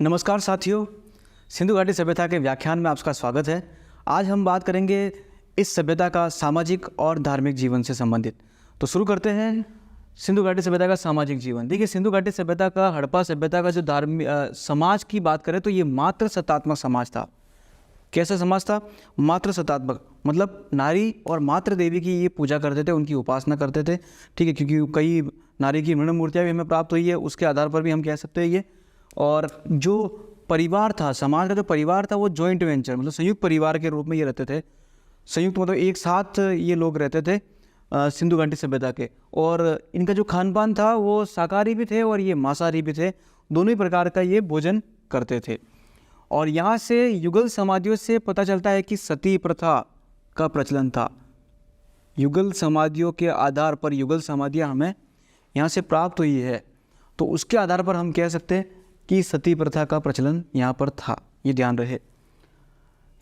नमस्कार साथियों, सिंधु घाटी सभ्यता के व्याख्यान में आपका स्वागत है। आज हम बात करेंगे इस सभ्यता का सामाजिक और धार्मिक जीवन से संबंधित। तो शुरू करते हैं सिंधु घाटी सभ्यता का सामाजिक जीवन। देखिए, सिंधु घाटी सभ्यता का, हड़प्पा सभ्यता का जो धार्मिक समाज की बात करें तो ये मात्र सत्तात्मक समाज था। कैसा समाज था? मात्र सत्तात्मक, मतलब नारी और मात्र देवी की ये पूजा करते थे, उनकी उपासना करते थे। ठीक है, क्योंकि कई नारी की मृण मूर्तियाँ भी हमें प्राप्त हुई है, उसके आधार पर भी हम कह सकते हैं ये। और जो परिवार था, समाज का जो परिवार था, वो जॉइंट वेंचर मतलब संयुक्त परिवार के रूप में ये रहते थे। संयुक्त मतलब एक साथ ये लोग रहते थे सिंधु घाटी सभ्यता के। और इनका जो खान पान था वो शाकाहारी भी थे और ये मांसाहारी भी थे। दोनों ही प्रकार का ये भोजन करते थे। और यहाँ से युगल समाधियों से पता चलता है कि सती प्रथा का प्रचलन था। युगल समाधियों के आधार पर युगल समाधियाँ हमें यहाँ से प्राप्त हुई है, तो उसके आधार पर हम कह सकते हैं कि सती प्रथा का प्रचलन यहाँ पर था। ये ध्यान रहे।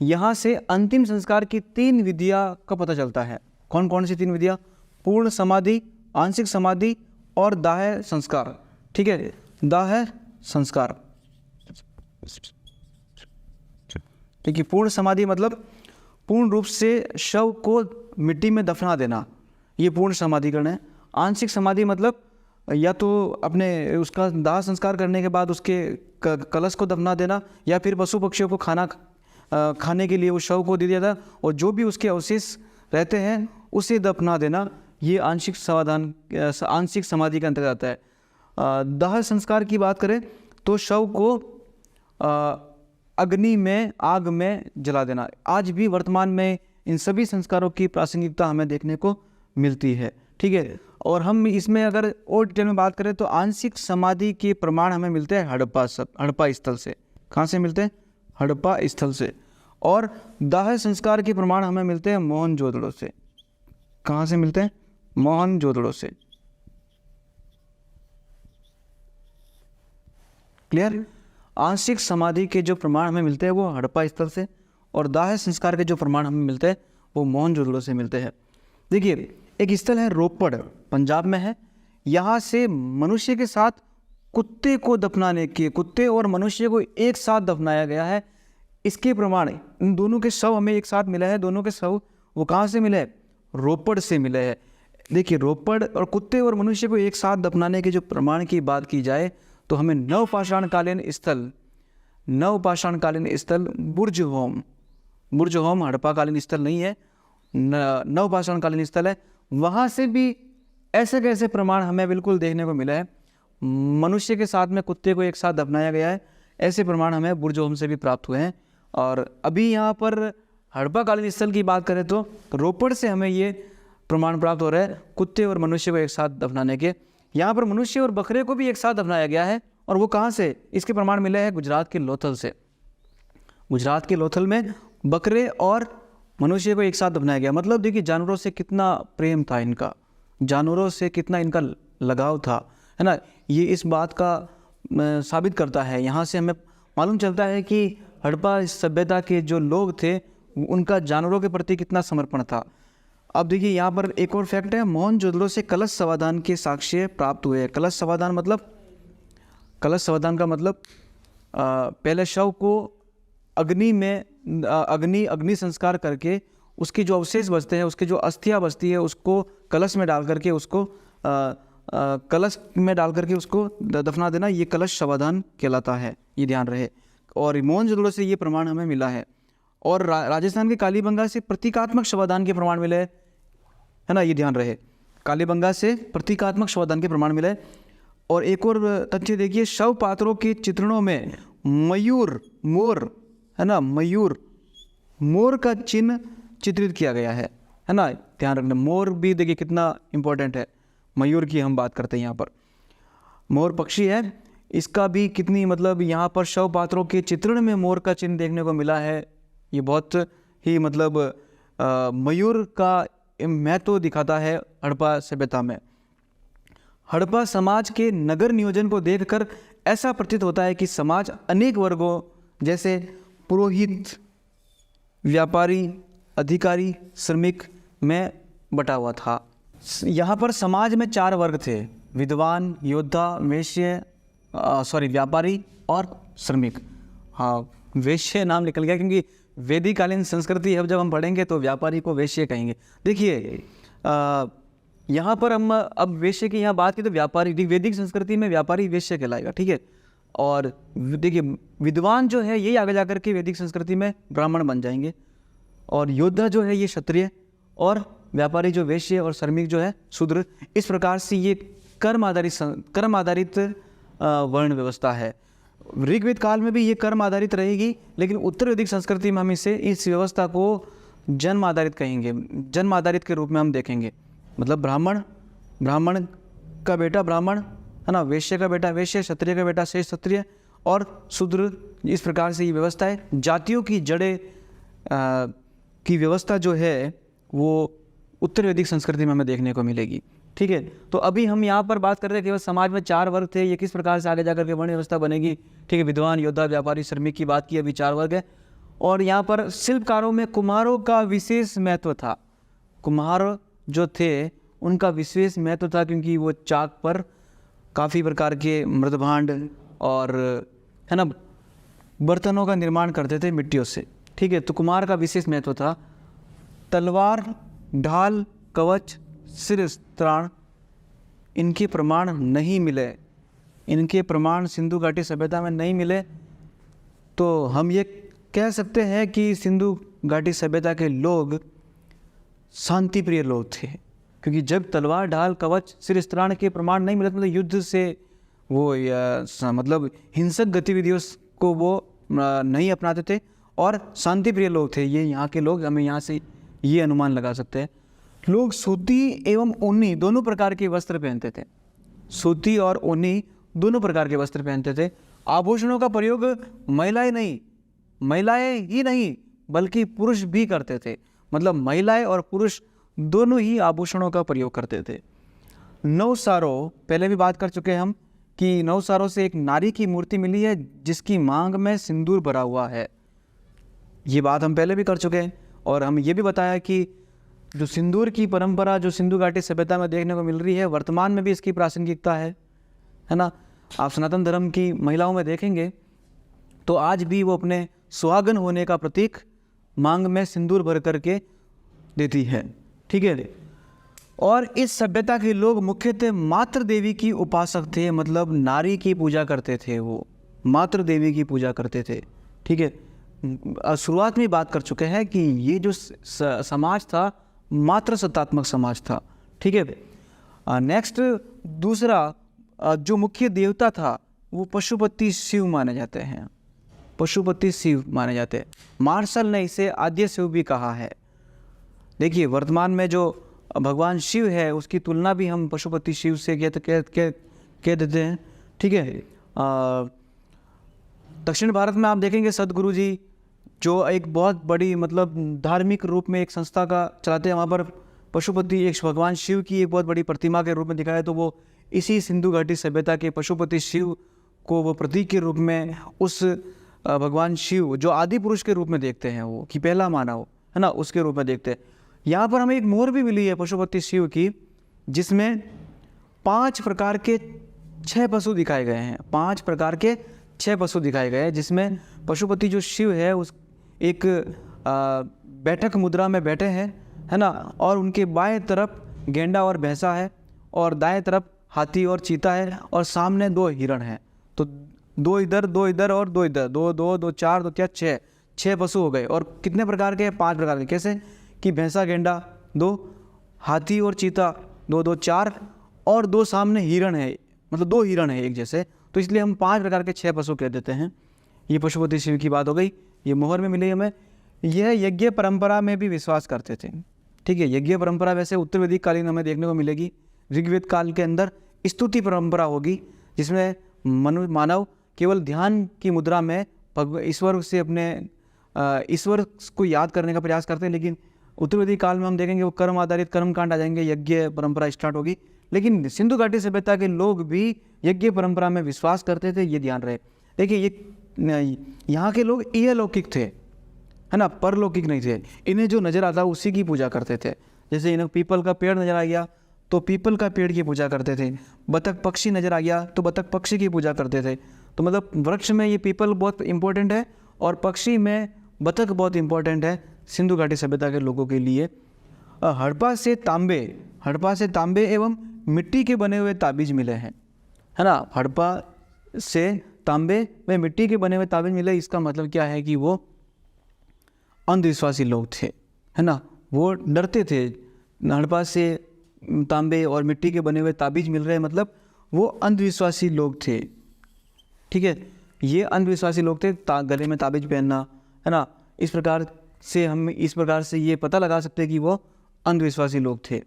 यहाँ से अंतिम संस्कार की 3 विधियाँ का पता चलता है। कौन कौन सी 3 विधियाँ? पूर्ण समाधि, आंशिक समाधि और दाह संस्कार। ठीक है, दाह संस्कार। ठीक है, पूर्ण समाधि मतलब पूर्ण रूप से शव को मिट्टी में दफना देना, ये पूर्ण समाधिकरण है। आंशिक समाधि मतलब या तो अपने उसका दाह संस्कार करने के बाद उसके कलश को दफना देना, या फिर पशु पक्षियों को खाने के लिए उस शव को दे दिया था, और जो भी उसके अवशेष रहते हैं उसे दफना देना, ये आंशिक समाधि के अंतर्गत आता है। दाह संस्कार की बात करें तो शव को अग्नि में, आग में जला देना। आज भी वर्तमान में इन सभी संस्कारों की प्रासंगिकता हमें देखने को मिलती है। ठीक है, और हम इसमें अगर और डिटेल में बात करें तो आंशिक समाधि के प्रमाण हमें मिलते हैं हड़प्पा स्थल से। कहाँ से मिलते हैं? हड़प्पा स्थल से। और दाह संस्कार के प्रमाण हमें मिलते हैं मोहनजोदड़ो से। कहाँ से मिलते हैं? मोहनजोदड़ो से। क्लियर? आंशिक समाधि के जो प्रमाण हमें मिलते हैं वो हड़प्पा स्थल से, और दाह संस्कार के जो प्रमाण हमें मिलते हैं वो मोहनजोदड़ो से मिलते हैं। देखिए, एक स्थल है रोपड़, पंजाब में है। यहाँ से मनुष्य के साथ कुत्ते को दफनाने के, कुत्ते और मनुष्य को एक साथ दफनाया गया है, इसके प्रमाण इन दोनों के शव हमें एक साथ मिला है। दोनों के शव वो कहाँ से मिले? रोपड़ से मिले हैं। देखिए, रोपड़ और कुत्ते और मनुष्य को एक साथ दफनाने के जो प्रमाण की बात की जाए तो हमें नवपाषाणकालीन स्थल बुर्ज होम हड़प्पाकालीन स्थल नहीं है, नवपाषाणकालीन स्थल है। वहाँ से भी ऐसे कैसे प्रमाण हमें बिल्कुल देखने को मिला है। मनुष्य के साथ में कुत्ते को एक साथ दफनाया गया है, ऐसे प्रमाण हमें बुर्ज होम से भी प्राप्त हुए हैं। और अभी यहाँ पर हड़प्पाकालीन स्थल की बात करें तो रोपड़ से हमें ये प्रमाण प्राप्त हो रहा है कुत्ते और मनुष्य को एक साथ दफनाने के। यहाँ पर मनुष्य और बकरे को भी एक साथ दफनाया गया है, और वो कहाँ से? इसके प्रमाण मिले हैं गुजरात के लोथल से। गुजरात के लोथल में बकरे और मनुष्य को एक साथ दफनाया गया। मतलब देखिए, जानवरों से कितना प्रेम था इनका, जानवरों से कितना इनका लगाव था, है ना। ये इस बात का साबित करता है। यहाँ से हमें मालूम चलता है कि हड़प्पा सभ्यता के जो लोग थे उनका जानवरों के प्रति कितना समर्पण था। अब देखिए, यहाँ पर एक और फैक्ट है, मोहनजोदड़ो से कलश समाधान के साक्ष्य प्राप्त हुए। कलश समाधान का मतलब पहले शव को अग्नि संस्कार करके उसके जो अवशेष बचते हैं, उसके जो अस्थियाँ बचती है, उसको कलश में डाल करके उसको दफना देना, ये कलश समाधान कहलाता है। ये ध्यान रहे। और मोहनजोदड़ो से ये प्रमाण हमें मिला है। और राजस्थान के कालीबंगा से प्रतीकात्मक शवदान के प्रमाण मिले, है ना। ये ध्यान रहे, कालीबंगा से प्रतीकात्मक शवदान के प्रमाण मिले। और एक और तथ्य देखिए, शव पात्रों के चित्रणों में मोर है ना, मोर का चिन्ह चित्रित किया गया है ना। ध्यान रखना, मोर भी देखिए कितना इंपॉर्टेंट है। मयूर की हम बात करते हैं, यहाँ पर मोर पक्षी है, इसका भी कितनी मतलब यहाँ पर शव पात्रों के चित्रण में मोर का चिन्ह देखने को मिला है। ये बहुत ही मतलब मयूर का महत्व दिखाता है हड़प्पा सभ्यता में। हड़प्पा समाज के नगर नियोजन को देखकर ऐसा प्रतीत होता है कि समाज अनेक वर्गों जैसे पुरोहित, व्यापारी, अधिकारी, श्रमिक में बटा हुआ था। यहाँ पर समाज में 4 वर्ग थे: विद्वान, योद्धा, व्यापारी और श्रमिक। हाँ, वैश्य नाम निकल गया क्योंकि वैदिक कालीन संस्कृति अब जब हम पढ़ेंगे तो व्यापारी को वैश्य कहेंगे। देखिए यहाँ पर हम अब वैश्य की यहाँ बात की तो व्यापारी, वैदिक संस्कृति में व्यापारी वैश्य कहलाएगा, ठीक है। और देखिए विद्वान जो है यही आगे जाकर के वैदिक संस्कृति में ब्राह्मण बन जाएंगे, और योद्धा जो है ये क्षत्रिय, और व्यापारी जो वैश्य, और श्रमिक जो है शूद्र। इस प्रकार से ये कर्म आधारित वर्ण व्यवस्था है। ऋग्वेद काल में भी ये कर्म आधारित रहेगी, लेकिन उत्तर वैदिक संस्कृति में हम इस व्यवस्था को जन्म आधारित कहेंगे, जन्म आधारित के रूप में हम देखेंगे। मतलब ब्राह्मण का बेटा ब्राह्मण, है ना, वैश्य का बेटा वैश्य, क्षत्रिय का बेटा शेष क्षत्रिय, और शूद्र। इस प्रकार से ये व्यवस्था है। जातियों की जड़ें की व्यवस्था जो है वो उत्तर वैदिक संस्कृति में हमें देखने को मिलेगी, ठीक है। तो अभी हम यहाँ पर बात कर रहे हैं केवल समाज में 4 वर्ग थे, ये किस प्रकार से आगे जाकर के वर्ण व्यवस्था बनेगी, ठीक है। विद्वान, योद्धा, व्यापारी, श्रमिक की बात की, अभी 4 वर्ग है। और यहाँ पर शिल्पकारों में कुम्हारों का विशेष महत्व था। कुम्हार जो थे उनका विशेष महत्व था, क्योंकि वो चाक पर काफ़ी प्रकार के मृदभांड और, है ना, बर्तनों का निर्माण करते थे मिट्टियों से, ठीक है। तो कुम्हार का विशेष महत्व था। तलवार, ढाल, कवच, शिरस्त्राण, इनके प्रमाण नहीं मिले, इनके प्रमाण सिंधु घाटी सभ्यता में नहीं मिले। तो हम ये कह सकते हैं कि सिंधु घाटी सभ्यता के लोग शांति प्रिय लोग थे, क्योंकि जब तलवार, ढाल, कवच, शिरस्त्राण के प्रमाण नहीं मिले, मतलब युद्ध से वो मतलब हिंसक गतिविधियों को वो नहीं अपनाते थे, और शांति प्रिय लोग थे ये यहाँ के लोग। हमें यहाँ से ये अनुमान लगा सकते हैं। लोग सूती एवं ऊनी दोनों प्रकार के वस्त्र पहनते थे। सूती और ऊनी दोनों प्रकार के वस्त्र पहनते थे। आभूषणों का प्रयोग महिलाएं ही नहीं बल्कि पुरुष भी करते थे। मतलब महिलाएं और पुरुष दोनों ही आभूषणों का प्रयोग करते थे। नवसारों, पहले भी बात कर चुके हैं हम कि नवसारों से एक नारी की मूर्ति मिली है जिसकी मांग में सिंदूर भरा हुआ है। ये बात हम पहले भी कर चुके हैं। और हम ये भी बताया कि जो सिंदूर की परंपरा जो सिंधु घाटी सभ्यता में देखने को मिल रही है, वर्तमान में भी इसकी प्रासंगिकता है ना। आप सनातन धर्म की महिलाओं में देखेंगे तो आज भी वो अपने सुहागन होने का प्रतीक मांग में सिंदूर भर करके देती है, ठीक है। और इस सभ्यता के लोग मुख्यतः मातृ देवी की उपासक थे, मतलब नारी की पूजा करते थे, वो मातृ देवी की पूजा करते थे, ठीक है। शुरुआत में बात कर चुके हैं कि ये जो समाज था मातृ सत्तात्मक समाज था, ठीक है। नेक्स्ट, दूसरा जो मुख्य देवता था वो पशुपति शिव माने जाते हैं, पशुपति शिव माने जाते हैं। मार्शल ने इसे आद्य शिव भी कहा है। देखिए वर्तमान में जो भगवान शिव है उसकी तुलना भी हम पशुपति शिव से कह देते हैं, ठीक है। दक्षिण भारत में आप देखेंगे सदगुरु जी जो एक बहुत बड़ी मतलब धार्मिक रूप में एक संस्था का चलाते हैं, वहाँ पर पशुपति एक भगवान शिव की एक बहुत बड़ी प्रतिमा के रूप में दिखाया, तो वो इसी सिंधु घाटी सभ्यता के पशुपति शिव को वो प्रतीक के रूप में उस भगवान शिव जो आदि पुरुष के रूप में देखते हैं, वो कि पहला मानव है ना, उसके रूप में देखते हैं। यहाँ पर हमें एक मोहर भी मिली है पशुपति शिव की, जिसमें 5 प्रकार के 6 पशु दिखाए गए हैं, 5 प्रकार के 6 पशु दिखाए गए हैं, जिसमें पशुपति जो शिव है उस एक बैठक मुद्रा में बैठे हैं, है ना, और उनके बाएं तरफ गेंडा और भैंसा है, और दाएं तरफ हाथी और चीता है, और सामने 2 हिरण हैं। तो 2 इधर 2 इधर और 2 इधर, 2 2 2 4 2 4 6 पशु हो गए। और कितने प्रकार के? 5 प्रकार के। कैसे कि भैंसा गेंडा 2, हाथी और चीता 2 2 4, और 2 सामने हिरण है, मतलब 2 हिरण है एक जैसे, तो इसलिए हम 5 प्रकार के 6 पशु कह देते हैं। ये पशुपति शिव की बात हो गई, ये मोहर में मिली हमें। यह यज्ञ परंपरा में भी विश्वास करते थे, ठीक है। यज्ञ परंपरा वैसे उत्तर वैदिक कालीन हमें देखने को मिलेगी। ऋग्वेद काल के अंदर स्तुति परंपरा होगी, जिसमें मानव केवल ध्यान की मुद्रा में ईश्वर से अपने ईश्वर को याद करने का प्रयास करते हैं। लेकिन उत्तर वैदिक काल में हम देखेंगे वो कर्म आधारित कर्मकांड आ जाएंगे, यज्ञ परंपरा स्टार्ट होगी। लेकिन सिंधु घाटी सभ्यता के लोग भी यज्ञ परंपरा में विश्वास करते थे, ये ध्यान रहे। देखिए ये यहाँ के लोग इहलौकिक थे, है ना, परलौकिक नहीं थे। इन्हें जो नज़र आता उसी की पूजा करते थे। जैसे इन्हें पीपल का पेड़ नज़र आ गया तो पीपल का पेड़ की पूजा करते थे, बतख पक्षी नज़र आ गया तो बतख पक्षी की पूजा करते थे। तो मतलब वृक्ष में ये पीपल बहुत इम्पोर्टेंट है और पक्षी में बतख बहुत इम्पोर्टेंट है सिंधु घाटी सभ्यता के लोगों के लिए। हड़प्पा से तांबे एवं मिट्टी के बने हुए ताबीज मिले हैं, है ना। हड़प्पा से तांबे व मिट्टी के बने हुए ताबीज मिले, इसका मतलब क्या है कि वो अंधविश्वासी लोग थे, है ना। वो डरते थे, हड़प्पा से तांबे और मिट्टी के बने हुए ताबीज मिल रहे हैं, मतलब वो अंधविश्वासी लोग थे, ठीक है। ये अंधविश्वासी लोग थे, गले में ताबीज पहनना, है ना। इस प्रकार से ये पता लगा सकते हैं कि वो अंधविश्वासी लोग थे।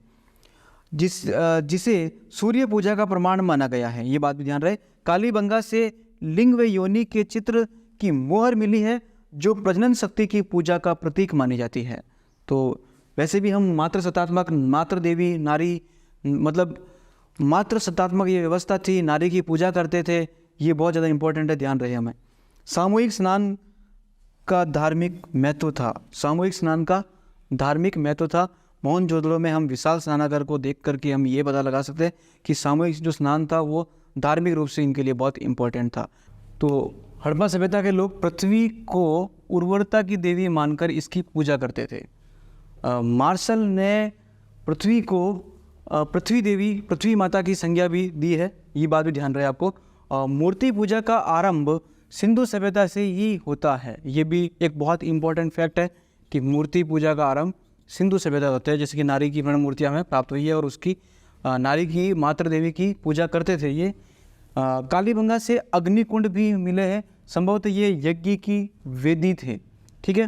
जिसे सूर्य पूजा का प्रमाण माना गया है, ये बात भी ध्यान रहे। कालीबंगा से लिंग व योनि के चित्र की मोहर मिली है जो प्रजनन शक्ति की पूजा का प्रतीक मानी जाती है। तो वैसे भी हम मातृ सत्तात्मक, मातृ देवी, नारी, मतलब मातृ सत्तात्मक ये व्यवस्था थी, नारी की पूजा करते थे, ये बहुत ज़्यादा इंपॉर्टेंट है, ध्यान रहे हमें। सामूहिक स्नान का धार्मिक महत्व था। मोहनजोदड़ो में हम विशाल स्नानागार को देख करके हम ये पता लगा सकते हैं कि सामूहिक जो स्नान था वो धार्मिक रूप से इनके लिए बहुत इम्पोर्टेंट था। तो हड़प्पा सभ्यता के लोग पृथ्वी को उर्वरता की देवी मानकर इसकी पूजा करते थे। मार्शल ने पृथ्वी को पृथ्वी माता की संज्ञा भी दी है, ये बात भी ध्यान रहे आपको। मूर्ति पूजा का आरंभ सिंधु सभ्यता से ही होता है, ये भी एक बहुत इंपॉर्टेंट फैक्ट है कि मूर्ति पूजा का आरंभ सिंधु सभ्यता होता है। जैसे कि नारी की प्रण मूर्तियाँ हमें प्राप्त हुई है और उसकी नारी की, मातृ देवी की पूजा करते थे ये। कालीबंगा से अग्निकुंड भी मिले हैं, संभवतः ये यज्ञ की वेदी थे, ठीक है।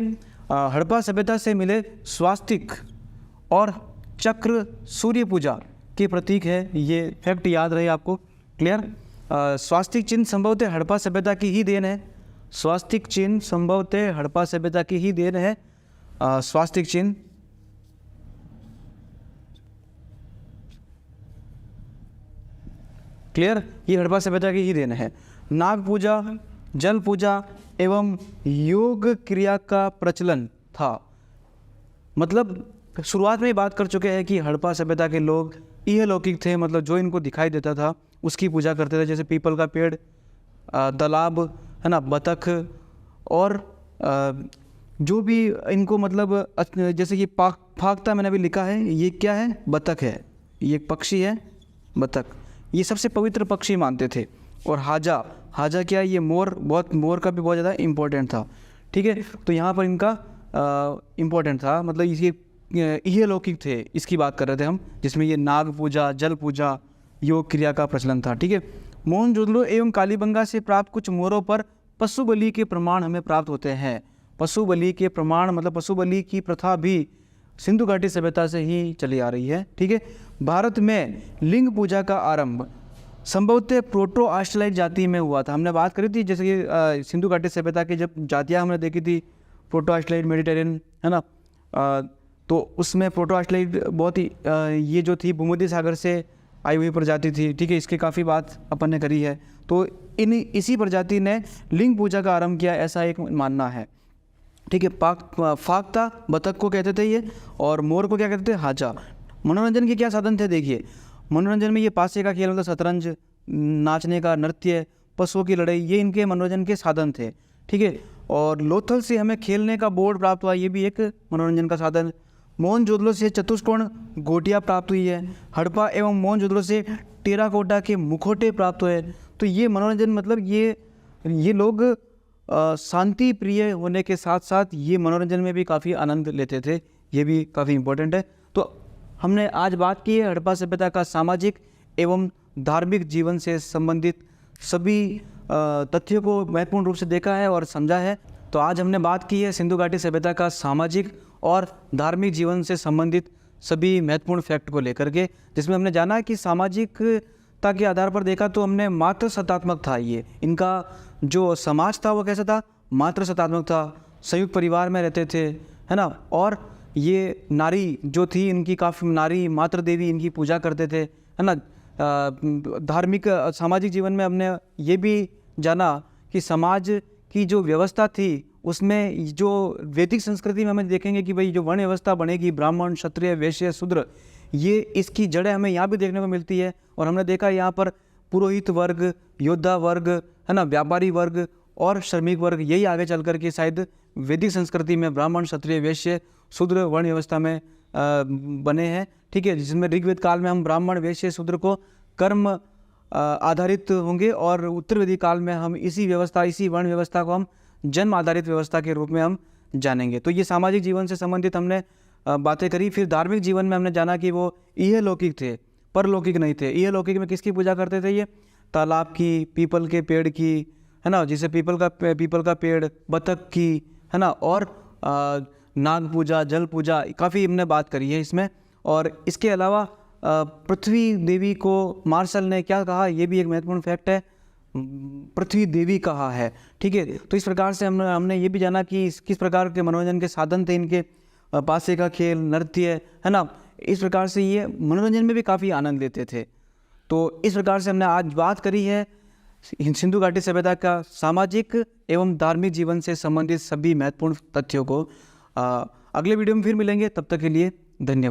हड़प्पा सभ्यता से मिले स्वास्तिक और चक्र सूर्य पूजा के प्रतीक है, ये फैक्ट याद रहे आपको, क्लियर। स्वास्तिक चिन्ह संभवतः हड़प्पा सभ्यता की ही देन है, स्वास्तिक चिन्ह संभवतः हड़प्पा सभ्यता की ही देन है। स्वास्तिक चिन्ह क्लियर, ये हड़प्पा सभ्यता की ही देन है। नाग पूजा, जल पूजा एवं योग क्रिया का प्रचलन था। मतलब शुरुआत में ही बात कर चुके हैं कि हड़प्पा सभ्यता के लोग इहलौकिक थे, मतलब जो इनको दिखाई देता था उसकी पूजा करते थे, जैसे पीपल का पेड़, तालाब, है ना, बतख, और जो भी इनको मतलब जैसे कि फाख्ता मैंने अभी लिखा है, ये क्या है, बतख है, ये एक पक्षी है बतख, ये सबसे पवित्र पक्षी मानते थे। और हाजा क्या है, ये मोर का भी बहुत ज़्यादा इम्पोर्टेंट था, ठीक है। तो यहाँ पर इनका इम्पोर्टेंट था, मतलब ये लौकिक थे, इसकी बात कर रहे थे हम, जिसमें ये नाग पूजा, जल पूजा, योग क्रिया का प्रचलन था, ठीक है। मोहनजोदड़ो एवं कालीबंगा से प्राप्त कुछ मोहरों पर पशु बलि के प्रमाण हमें प्राप्त होते हैं। पशु बलि के प्रमाण मतलब पशु बलि की प्रथा भी सिंधु घाटी सभ्यता से ही चली आ रही है, ठीक है। भारत में लिंग पूजा का आरंभ संभवतः प्रोटो ऑस्ट्रेलाइड जाति में हुआ था। हमने बात करी थी जैसे कि सिंधु घाटी सभ्यता की जब जातियाँ हमने देखी थी, प्रोटो ऑस्ट्रेलाइड, मेडिटेरियन, है ना। तो उसमें प्रोटो ऑस्ट्रेलाइड बहुत ही ये जो थी भूमध्य सागर से आई हुई प्रजाति थी, ठीक है। इसकी काफ़ी बात अपन ने करी है। तो इसी प्रजाति ने लिंग पूजा का आरंभ किया, ऐसा एक मानना है, ठीक है। फाख्ता बतख को कहते थे ये, और मोर को क्या कहते थे, हाजा। मनोरंजन के क्या साधन थे, देखिए मनोरंजन में ये पासे का खेल, मतलब शतरंज, नाचने का, नृत्य, पशुओं की लड़ाई, ये इनके मनोरंजन के साधन थे, ठीक है। और लोथल से हमें खेलने का बोर्ड प्राप्त हुआ, ये भी एक मनोरंजन का साधन। मोहनजोदड़ो से चतुष्कोण गोटियाँ प्राप्त हुई है। हड़प्पा एवं मोहनजोदड़ो से टेराकोटा के मुखौटे प्राप्त हुए। तो ये मनोरंजन, मतलब ये लोग शांति प्रिय होने के साथ साथ ये मनोरंजन में भी काफ़ी आनंद लेते थे, ये भी काफ़ी इम्पोर्टेंट है। तो हमने आज बात की है हड़प्पा सभ्यता का सामाजिक एवं धार्मिक जीवन से संबंधित सभी तथ्यों को महत्वपूर्ण रूप से देखा है और समझा है। तो आज हमने बात की है सिंधु घाटी सभ्यता का सामाजिक और धार्मिक जीवन से संबंधित सभी महत्वपूर्ण फैक्ट को लेकर के, जिसमें हमने जाना कि सामाजिकता के आधार पर देखा तो हमने मातृ सत्तात्मक था, ये इनका जो समाज था वो कैसा था, मातृ सत्तात्मक था, संयुक्त परिवार में रहते थे, है ना। और ये नारी जो थी इनकी काफ़ी, नारी मातृ देवी इनकी पूजा करते थे, है ना। धार्मिक सामाजिक जीवन में हमने ये भी जाना कि समाज की जो व्यवस्था थी उसमें जो वैदिक संस्कृति में हमें देखेंगे कि भाई जो वर्ण व्यवस्था बनेगी, ब्राह्मण, क्षत्रिय, वैश्य, शूद्र, ये इसकी जड़ें हमें यहाँ भी देखने को मिलती है। और हमने देखा यहाँ पर पुरोहित वर्ग, योद्धा वर्ग, है ना, व्यापारी वर्ग और श्रमिक वर्ग, यही आगे चल कर के शायद वैदिक संस्कृति में ब्राह्मण, क्षत्रिय, वैश्य, शूद्र वर्ण व्यवस्था में बने हैं। ठीक है, जिसमें ऋग्वेद काल में हम ब्राह्मण, वैश्य, शूद्र को कर्म आधारित होंगे और उत्तर वैदिक काल में हम इसी व्यवस्था, इसी वर्ण व्यवस्था को हम जन्म आधारित व्यवस्था के रूप में हम जानेंगे। तो ये सामाजिक जीवन से संबंधित हमने बातें करी। फिर धार्मिक जीवन में हमने जाना कि वो इहलौकिक थे, परलौकिक नहीं थे। इहलौकिक में किसकी पूजा करते थे? ये तालाब की, पीपल के पेड़ की, है ना, जिसे पीपल का पेड़, बतख की, है ना, और नाग पूजा, जल पूजा, काफ़ी हमने बात करी है इसमें। और इसके अलावा पृथ्वी देवी को मार्शल ने क्या कहा, ये भी एक महत्वपूर्ण फैक्ट है, पृथ्वी देवी कहा है। ठीक है, तो इस प्रकार से हमने ये भी जाना कि किस प्रकार के मनोरंजन के साधन थे इनके, पासे का खेल, नृत्य, है ना, इस प्रकार से ये मनोरंजन में भी काफ़ी आनंद लेते थे। तो इस प्रकार से हमने आज बात करी है सिंधु घाटी सभ्यता का सामाजिक एवं धार्मिक जीवन से संबंधित सभी महत्वपूर्ण तथ्यों को। अगले वीडियो में फिर मिलेंगे, तब तक के लिए धन्यवाद।